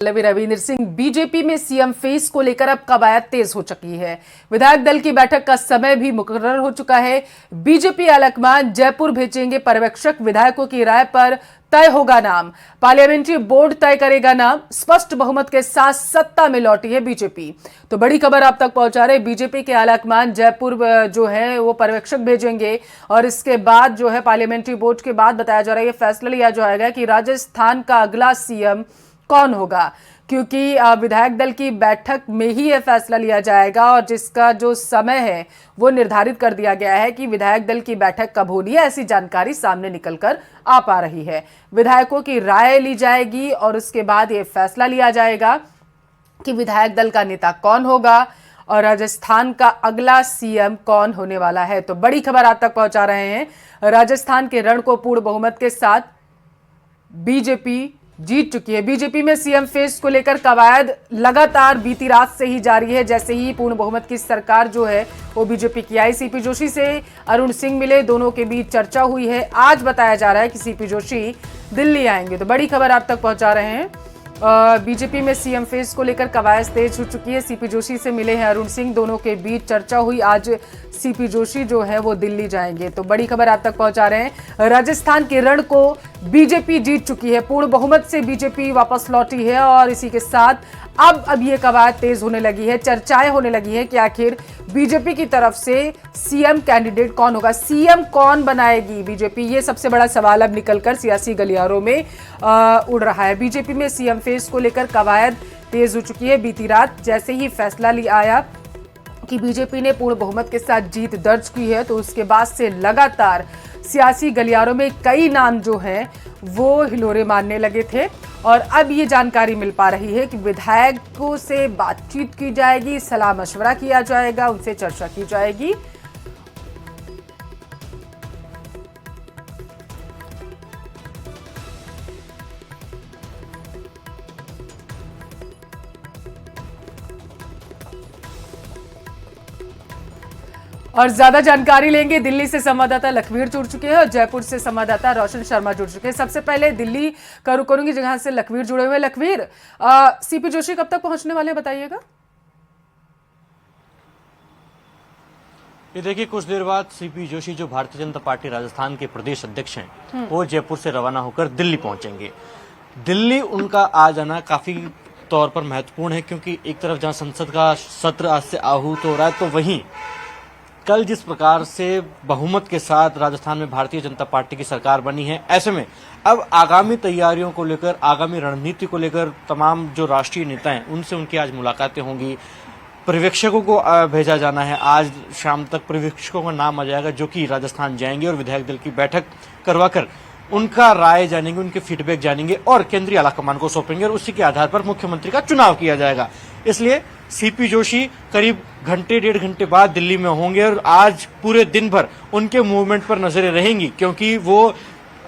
Ravindra Singh BJP में CM face को लेकर अब कवायद तेज हो चुकी है। विधायक दल की बैठक का समय भी मुकर्रर हो चुका है। बीजेपी आलाकमान जयपुर भेजेंगे पर्यवेक्षक, विधायकों की राय पर तय होगा नाम। पार्लियामेंट्री बोर्ड तय करेगा नाम। स्पष्ट बहुमत के साथ सत्ता में लौटी है बीजेपी। तो बड़ी खबर आप तक पहुंचा रहे, बीजेपी के आलाकमान जयपुर जो है वो पर्यवेक्षक भेजेंगे और इसके बाद जो है पार्लियामेंट्री बोर्ड के बाद बताया जा रहा है ये फैसला लिया जाएगा कि राजस्थान का अगला सीएम कौन होगा, क्योंकि विधायक दल की बैठक में ही यह फैसला लिया जाएगा और जिसका जो समय है वो निर्धारित कर दिया गया है कि विधायक दल की बैठक कब होनी है। ऐसी जानकारी सामने निकलकर आ पा रही है। विधायकों की राय ली जाएगी और उसके बाद यह फैसला लिया जाएगा कि विधायक दल का नेता कौन होगा और राजस्थान का अगला सीएम कौन होने वाला है। तो बड़ी खबर आप तक पहुंचा रहे हैं। राजस्थान के रण को पूर्ण बहुमत के साथ बीजेपी जीत चुकी है। बीजेपी में सीएम फेस को लेकर कवायद लगातार बीती रात से ही जारी है। जैसे ही पूर्ण बहुमत की सरकार जो है वो बीजेपी की आई, सीपी जोशी से अरुण सिंह मिले, दोनों के बीच चर्चा हुई है। आज बताया जा रहा है कि सीपी जोशी दिल्ली आएंगे। तो बड़ी खबर आप तक पहुंचा रहे हैं। बीजेपी में सीएम फेस को लेकर कवायद तेज हो चुकी है। सीपी जोशी से मिले हैं अरुण सिंह, दोनों के बीच चर्चा हुई। आज सीपी जोशी जो है वो दिल्ली जाएंगे। तो बड़ी खबर आप तक पहुंचा रहे हैं। राजस्थान के रण को बीजेपी जीत चुकी है। पूर्ण बहुमत से बीजेपी वापस लौटी है और इसी के साथ अब ये कवायद तेज होने लगी है। चर्चाएं होने लगी है कि आखिर बीजेपी की तरफ से सीएम कैंडिडेट कौन होगा, सीएम कौन बनाएगी बीजेपी। ये सबसे बड़ा सवाल अब निकलकर सियासी गलियारों में उड़ रहा है। बीजेपी में सीएम फेस को लेकर कवायद तेज हो चुकी है। बीती रात जैसे ही फैसला लिया आया कि बीजेपी ने पूर्ण बहुमत के साथ जीत दर्ज की है, तो उसके बाद से लगातार सियासी गलियारों में कई नाम जो हैं वो हिलोरे मारने लगे थे और अब ये जानकारी मिल पा रही है कि विधायकों से बातचीत की जाएगी, सलाह मशवरा किया जाएगा, उनसे चर्चा की जाएगी। और ज्यादा जानकारी लेंगे। दिल्ली से संवाददाता लखवीर जुड़ चुके हैं और जयपुर से संवाददाता रोशन शर्मा जुड़ चुके हैं। सबसे पहले दिल्ली का रुख करूंगी जहां से लखवीर जुड़े हुए। लखवीर, सीपी जोशी कब तक पहुंचने वाले बताइएगा। ये देखिए, कुछ देर बाद सीपी जोशी जो भारतीय जनता पार्टी राजस्थान के प्रदेश अध्यक्ष हैं वो जयपुर से रवाना होकर दिल्ली पहुंचेंगे। दिल्ली उनका आ जाना काफी तौर पर महत्वपूर्ण है, क्योंकि एक तरफ जहां संसद का सत्र आज से आहूत हो रहा है, तो वहीं कल जिस प्रकार से बहुमत के साथ राजस्थान में भारतीय जनता पार्टी की सरकार बनी है, ऐसे में अब आगामी तैयारियों को लेकर, आगामी रणनीति को लेकर तमाम जो राष्ट्रीय नेता हैं उनसे उनकी आज मुलाकातें होंगी। पर्यवेक्षकों को भेजा जाना है। आज शाम तक पर्यवेक्षकों का नाम आ जाएगा जो कि राजस्थान जाएंगे और विधायक दल की बैठक करवाकर उनका राय जानेंगे, उनके फीडबैक जानेंगे और केंद्रीय आलाकमान को सौंपेंगे और उसी के आधार पर मुख्यमंत्री का चुनाव किया जाएगा। इसलिए सीपी जोशी करीब घंटे डेढ़ घंटे बाद दिल्ली में होंगे और आज पूरे दिन भर उनके मूवमेंट पर नजरें रहेंगी, क्योंकि वो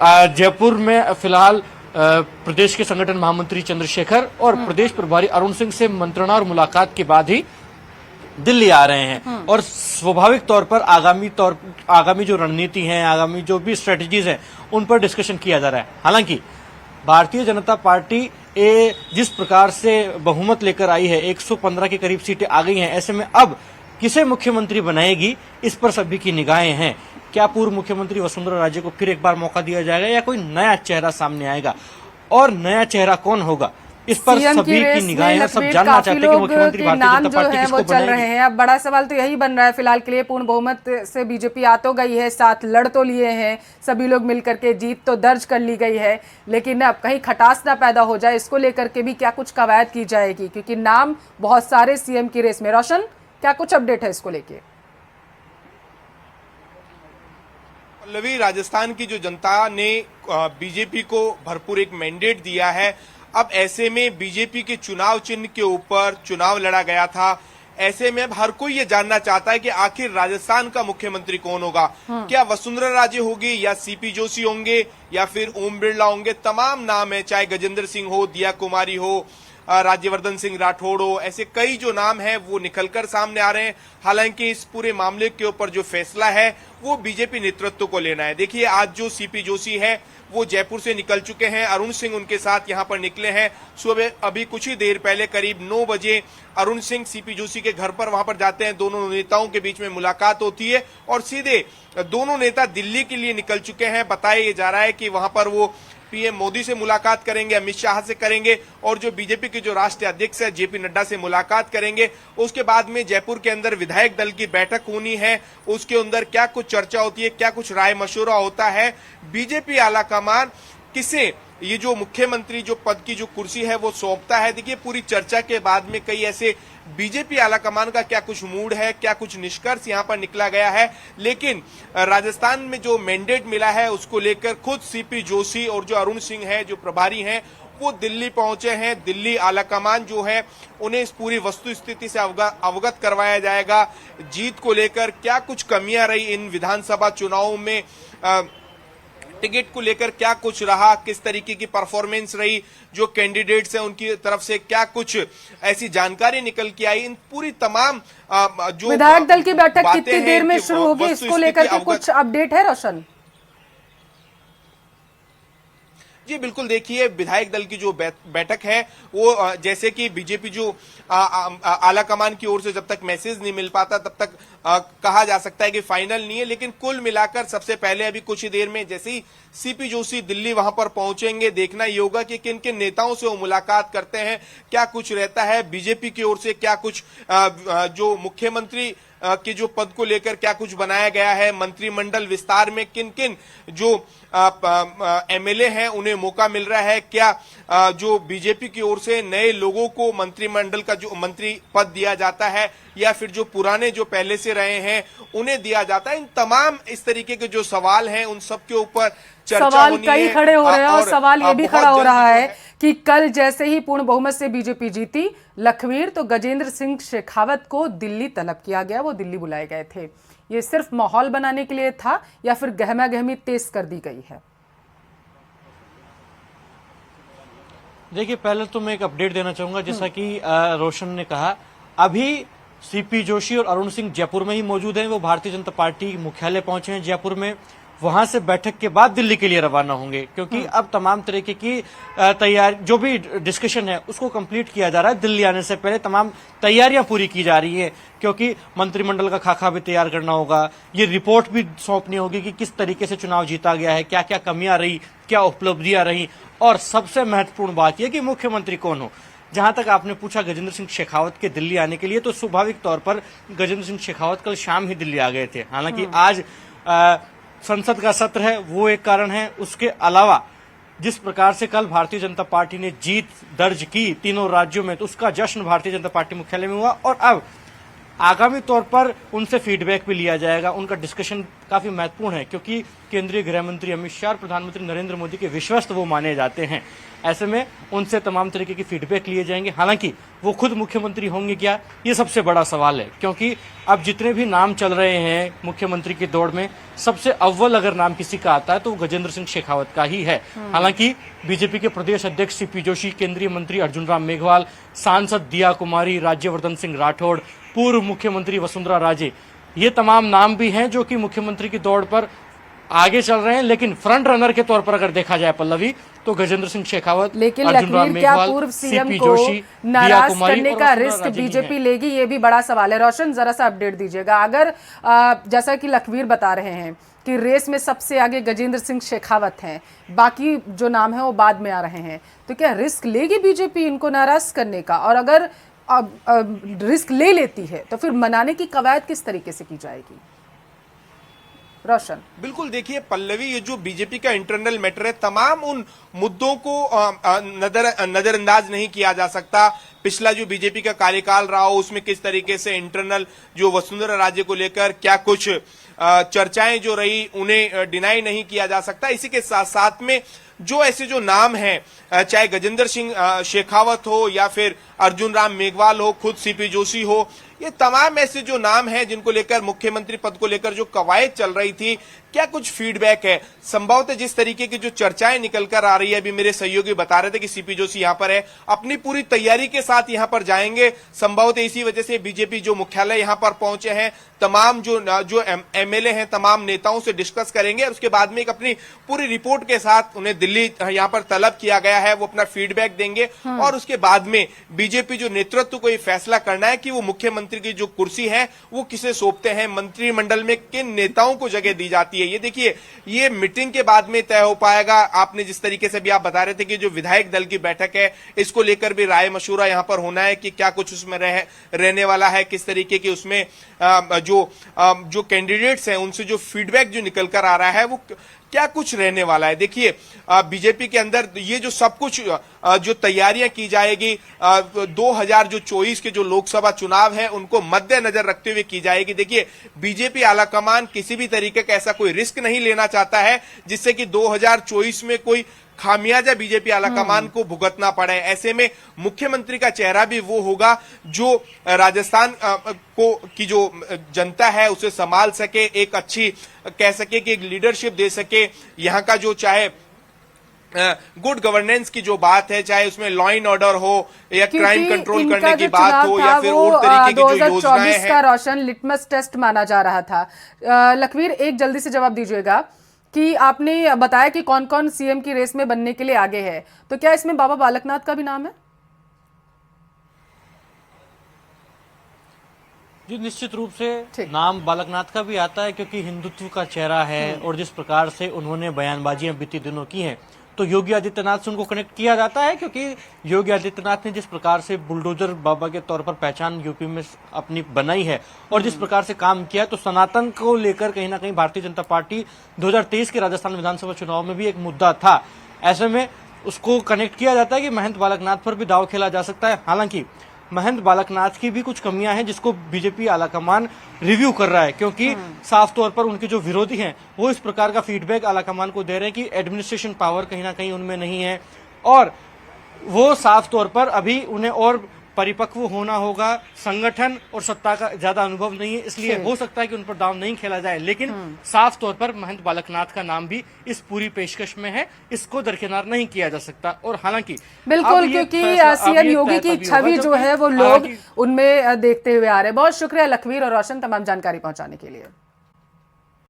जयपुर में फिलहाल प्रदेश के संगठन महामंत्री चंद्रशेखर और प्रदेश प्रभारी अरुण सिंह से मंत्रणा और मुलाकात के बाद ही दिल्ली आ रहे हैं। और स्वाभाविक तौर पर आगामी जो रणनीति है, आगामी जो भी स्ट्रेटजीज हैं उन पर डिस्कशन किया जा रहा है। हालांकि भारतीय जनता पार्टी जिस प्रकार से बहुमत लेकर आई है, 115 के करीब सीटें आ गई हैं, ऐसे में अब किसे मुख्यमंत्री बनाएगी इस पर सभी की निगाहें हैं। क्या पूर्व मुख्यमंत्री वसुंधरा राजे को फिर एक बार मौका दिया जाएगा या कोई नया चेहरा सामने आएगा, और नया चेहरा कौन होगा इस पर सभी की निगाहें हैं। सब जानना चाहते हैं कि मुख्यमंत्री भारतीय जनता पार्टी किसको वो चल रहे हैं। अब बड़ा सवाल तो यही बन रहा है फिलहाल के लिए, पूर्ण बहुमत से बीजेपी आ तो गई है, साथ लड़ तो लिए हैं सभी लोग मिलकर के, जीत तो दर्ज कर ली गई है, लेकिन अब कहीं खटास ना पैदा हो जाए इसको लेकर के भी क्या कुछ कवायद की जाएगी, क्योंकि नाम बहुत सारे सीएम की रेस में। रोशन, क्या कुछ अपडेट है इसको लेके? पल्लवी, राजस्थान की जो जनता ने बीजेपी को भरपूर एक मैंडेट दिया है। अब ऐसे में बीजेपी के चुनाव चिन्ह के ऊपर चुनाव लड़ा गया था। ऐसे में अब हर कोई ये जानना चाहता है कि आखिर राजस्थान का मुख्यमंत्री कौन होगा। क्या वसुंधरा राजे होगी या सीपी जोशी होंगे या फिर ओम बिरला होंगे। तमाम नाम है, चाहे गजेंद्र सिंह हो, दिया कुमारी हो, राज्यवर्धन सिंह राठौड़ हो, ऐसे कई जो नाम हैं वो निकलकर सामने आ रहे हैं। हालांकि इस पूरे मामले के ऊपर जो फैसला है वो बीजेपी नेतृत्व को लेना है। देखिए, आज जो सीपी जोशी है वो जयपुर से निकल चुके हैं, अरुण सिंह उनके साथ यहां पर निकले हैं। सुबह अभी कुछ ही देर पहले करीब 9 बजे अरुण सिंह सीपी जोशी के घर पर वहां पर जाते हैं, दोनों नेताओं के बीच में मुलाकात होती है और सीधे दोनों नेता दिल्ली के लिए निकल चुके हैं। बताया जा रहा है कि वहां पर वो पीएम मोदी से मुलाकात करेंगे, अमित शाह से करेंगे और जो बीजेपी के जो राष्ट्रीय अध्यक्ष है जेपी नड्डा से मुलाकात करेंगे। उसके बाद में जयपुर के अंदर विधायक दल की बैठक होनी है, उसके अंदर क्या कुछ चर्चा होती है, क्या कुछ राय मशवरा होता है, बीजेपी आलाकमान किसे ये जो मुख्यमंत्री जो पद की जो कुर्सी है वो सौंपता है। देखिए, पूरी चर्चा के बाद में कई ऐसे बीजेपी आलाकमान का क्या कुछ मूड है, क्या कुछ निष्कर्ष यहां पर निकला गया है। लेकिन राजस्थान में जो मैंडेट मिला है उसको लेकर खुद सीपी जोशी और जो अरुण सिंह है जो प्रभारी हैं वो दिल्ली पहुंचे हैं। दिल्ली आलाकमान जो है उन्हें इस पूरी वस्तु स्थिति से अवगत करवाया जाएगा। जीत को लेकर क्या कुछ कमियां रही इन विधानसभा चुनावों में, टिकट को लेकर क्या कुछ रहा, किस तरीके की परफॉर्मेंस रही, जो कैंडिडेट्स हैं उनकी तरफ से क्या कुछ ऐसी जानकारी निकल के आई, इन पूरी तमाम जो विधायक दल की बैठक कितनी हैं देर में कि शुरू होगी, इसको लेकर के कुछ अपडेट है रोशन? जी बिल्कुल, देखिए विधायक दल की जो बैठक है वो जैसे कि बीजेपी जो आलाकमान की ओर से जब तक मैसेज नहीं मिल पाता तब तक कहा जा सकता है कि फाइनल नहीं है। लेकिन कुल मिलाकर सबसे पहले अभी कुछ ही देर में जैसे ही सीपी जोशी दिल्ली वहां पर पहुंचेंगे, देखना ये होगा कि किन किन नेताओं से वो मुलाकात करते हैं, क्या कुछ रहता है बीजेपी की ओर से, क्या कुछ जो मुख्यमंत्री के जो पद को लेकर क्या कुछ बनाया गया है, मंत्रिमंडल विस्तार में किन किन जो एमएलए हैं उन्हें मौका मिल रहा है, क्या जो बीजेपी की ओर से नए लोगों को मंत्रिमंडल का जो मंत्री पद दिया जाता है या फिर जो पुराने जो पहले से रहे हैं उन्हें दिया जाता है। इन तमाम इस तरीके के जो सवाल हैं उन सब के ऊपर चर्चा सवाल होनी कई है। खड़े हो रहे हैं और सवाल ये भी खड़ा हो रहा है है कि कल जैसे ही पूर्ण बहुमत से बीजेपी जीती लखवीर, तो गजेंद्र सिंह शेखावत को दिल्ली तलब किया गया, वो दिल्ली बुलाए गए थे। ये सिर्फ माहौल बनाने के लिए था या फिर गहमा गहमी तेज कर दी गई है? देखिए, पहले तो मैं एक अपडेट देना चाहूंगा, जैसा कि रोशन ने कहा, अभी सीपी जोशी और अरुण सिंह जयपुर में ही मौजूद हैं। वो भारतीय जनता पार्टी मुख्यालय पहुंचे हैं जयपुर में, वहां से बैठक के बाद दिल्ली के लिए रवाना होंगे, क्योंकि अब तमाम तरीके की तैयारी जो भी डिस्कशन है उसको कंप्लीट किया जा रहा है। दिल्ली आने से पहले तमाम तैयारियां पूरी की जा रही हैं, क्योंकि मंत्रिमंडल का खाका भी तैयार करना होगा, ये रिपोर्ट भी सौंपनी होगी कि किस तरीके से चुनाव जीता गया है, क्या क्या कमियां रही, क्या उपलब्धियां रही, और सबसे महत्वपूर्ण बात यह कि मुख्यमंत्री कौन हो। जहां तक आपने पूछा गजेंद्र सिंह शेखावत के दिल्ली आने के लिए, तो स्वाभाविक तौर पर गजेंद्र सिंह शेखावत कल शाम ही दिल्ली आ गए थे। हालांकि आज संसद का सत्र है, वो एक कारण है। उसके अलावा जिस प्रकार से कल भारतीय जनता पार्टी ने जीत दर्ज की तीनों राज्यों में, तो उसका जश्न भारतीय जनता पार्टी मुख्यालय में हुआ और अब आगामी तौर पर उनसे फीडबैक भी लिया जाएगा। उनका डिस्कशन काफी महत्वपूर्ण है, क्योंकि केंद्रीय गृह मंत्री अमित शाह और प्रधानमंत्री नरेंद्र मोदी के विश्वस्त वो माने जाते हैं। ऐसे में उनसे तमाम तरीके की फीडबैक लिए जाएंगे। हालांकि वो खुद मुख्यमंत्री होंगे क्या, ये सबसे बड़ा सवाल है, क्योंकि अब जितने भी नाम चल रहे हैं मुख्यमंत्री की दौड़ में, सबसे अव्वल अगर नाम किसी का आता है तो गजेंद्र सिंह शेखावत का ही है। हालांकि बीजेपी के प्रदेश अध्यक्ष सीपी जोशी, केंद्रीय मंत्री अर्जुन राम मेघवाल, सांसद दिया कुमारी, राज्यवर्धन सिंह राठौड़, पूर्व मुख्यमंत्री वसुंधरा राजे, ये तमाम नाम भी हैं जो कि मुख्यमंत्री की दौड़ पर आगे चल रहे हैं। लेकिन फ्रंट रनर के तौर पर अगर देखा जाए पल्लवी, तो गजेंद्र सिंह शेखावत, लेकिन अर्जुन राम लखवीर क्या मेघवाल, पूर्व सीएम सीपी को जोशी, नाराज कुमारी करने और का वसुंधरा रिस्क राजे ही बीजेपी हैं। लेगी, ये भी बड़ा सवाल है। रोशन, जरा सा अपडेट दीजिएगा। अगर जैसा कि लखवीर बता रहे हैं कि रेस में सबसे आगे गजेंद्र सिंह शेखावत हैं, बाकी जो नाम है वो बाद में आ रहे हैं, तो क्या रिस्क लेगी बीजेपी इनको नाराज करने का? और अगर रिस्क ले लेती है तो फिर मनाने की कवायद किस तरीके से की जाएगी? रोशन, बिल्कुल, देखिए पल्लवी, ये जो बीजेपी का इंटरनल मैटर है, तमाम उन मुद्दों को नजरअंदाज नहीं किया जा सकता। पिछला जो बीजेपी का कार्यकाल रहा हो उसमें किस तरीके से इंटरनल जो वसुंधरा राजे को लेकर क्या कुछ चर्चाएं जो रही उन्हें डिनाई नहीं किया जा सकता। इसी के साथ साथ में जो ऐसे जो नाम हैं, चाहे गजेंद्र सिंह शेखावत हो या फिर अर्जुन राम मेघवाल हो, खुद सीपी जोशी हो, ये तमाम ऐसे जो नाम हैं जिनको लेकर मुख्यमंत्री पद को लेकर जो कवायद चल रही थी, क्या कुछ फीडबैक है? संभवतः जिस तरीके की जो चर्चाएं निकल कर आ रही है, अभी मेरे सहयोगी बता रहे थे कि सीपी जोशी यहां पर है, अपनी पूरी तैयारी के साथ यहां पर जाएंगे। संभवतः इसी वजह से बीजेपी जो मुख्यालय यहां पर पहुंचे हैं, तमाम जो एमएलए हैं, तमाम नेताओं से डिस्कस करेंगे और उसके बाद में एक अपनी पूरी रिपोर्ट के साथ उन्हें दिल्ली यहां पर तलब किया गया है, वो अपना फीडबैक देंगे और उसके बाद में बीजेपी जो नेतृत्व को ये फैसला करना है कि वो मुख्यमंत्री की जो कुर्सी है वो किसे सौंपते हैं, मंत्रिमंडल में किन नेताओं को जगह दी जाती है। ये देखिए, ये मीटिंग के बाद में तय हो पाएगा। आपने जिस तरीके से भी आप बता रहे थे कि जो विधायक दल की बैठक है, इसको लेकर भी राय मशूरा यहां पर होना है कि क्या कुछ उसमें रहने वाला है, किस तरीके की उसमें जो कैंडिडेट्स हैं उनसे जो फीडबैक जो निकल कर आ रहा है वो क्या कुछ रहने वाला है। देखिए, बीजेपी के अंदर ये जो सब कुछ जो तैयारियां की जाएगी 2024 के जो लोकसभा चुनाव है उनको मद्देनजर रखते हुए की जाएगी। देखिए, बीजेपी आलाकमान किसी भी तरीके का ऐसा कोई रिस्क नहीं लेना चाहता है जिससे कि 2024 में कोई खामियाजा बीजेपी आलाकमान को भुगतना पड़े। ऐसे में मुख्यमंत्री का चेहरा भी वो होगा जो राजस्थान की जो जनता है उसे संभाल सके, एक अच्छी कह सके कि एक लीडरशिप दे सके। यहाँ का जो चाहे गुड गवर्नेंस की जो बात है, चाहे उसमें लॉ एंड ऑर्डर हो या क्राइम कंट्रोल करने की बात हो या फिर और तरीके की जो योजनाएं हैं, का रोशन लिटमस टेस्ट माना जा रहा था। लखवीर, एक जल्दी से जवाब दीजिएगा कि आपने बताया कि कौन कौन सीएम की रेस में बनने के लिए आगे है, तो क्या इसमें बाबा बालकनाथ का भी नाम है? जी, निश्चित रूप से नाम बालकनाथ का भी आता है क्योंकि हिंदुत्व का चेहरा है और जिस प्रकार से उन्होंने बयानबाजियां बीते दिनों की हैं तो योगी आदित्यनाथ से उनको कनेक्ट किया जाता है क्योंकि योगी आदित्यनाथ ने जिस प्रकार से बुलडोजर बाबा के तौर पर पहचान यूपी में अपनी बनाई है और जिस प्रकार से काम किया, तो सनातन को लेकर कहीं ना कहीं भारतीय जनता पार्टी 2023 के राजस्थान विधानसभा चुनाव में भी एक मुद्दा था। ऐसे में उसको कनेक्ट किया जाता है कि महंत बालकनाथ पर भी दाव खेला जा सकता है। हालांकि महंत बालकनाथ की भी कुछ कमियां हैं जिसको बीजेपी आलाकमान रिव्यू कर रहा है क्योंकि साफ तौर पर उनके जो विरोधी हैं वो इस प्रकार का फीडबैक आलाकमान को दे रहे हैं कि एडमिनिस्ट्रेशन पावर कहीं ना कहीं उनमें नहीं है और वो साफ तौर पर अभी उन्हें और परिपक्व होना होगा, संगठन और सत्ता का ज्यादा अनुभव नहीं है, इसलिए हो सकता है कि उन पर दाव नहीं खेला जाए। लेकिन साफ तौर पर महंत बालकनाथ का नाम भी इस पूरी पेशकश में है, इसको दरकिनार नहीं किया जा सकता। और हालांकि बिल्कुल, क्योंकि सीएम योगी की छवि जो है वो लोग उनमें देखते हुए आ रहे हैं। बहुत शुक्रिया लखवीर और रोशन तमाम जानकारी पहुंचाने के लिए।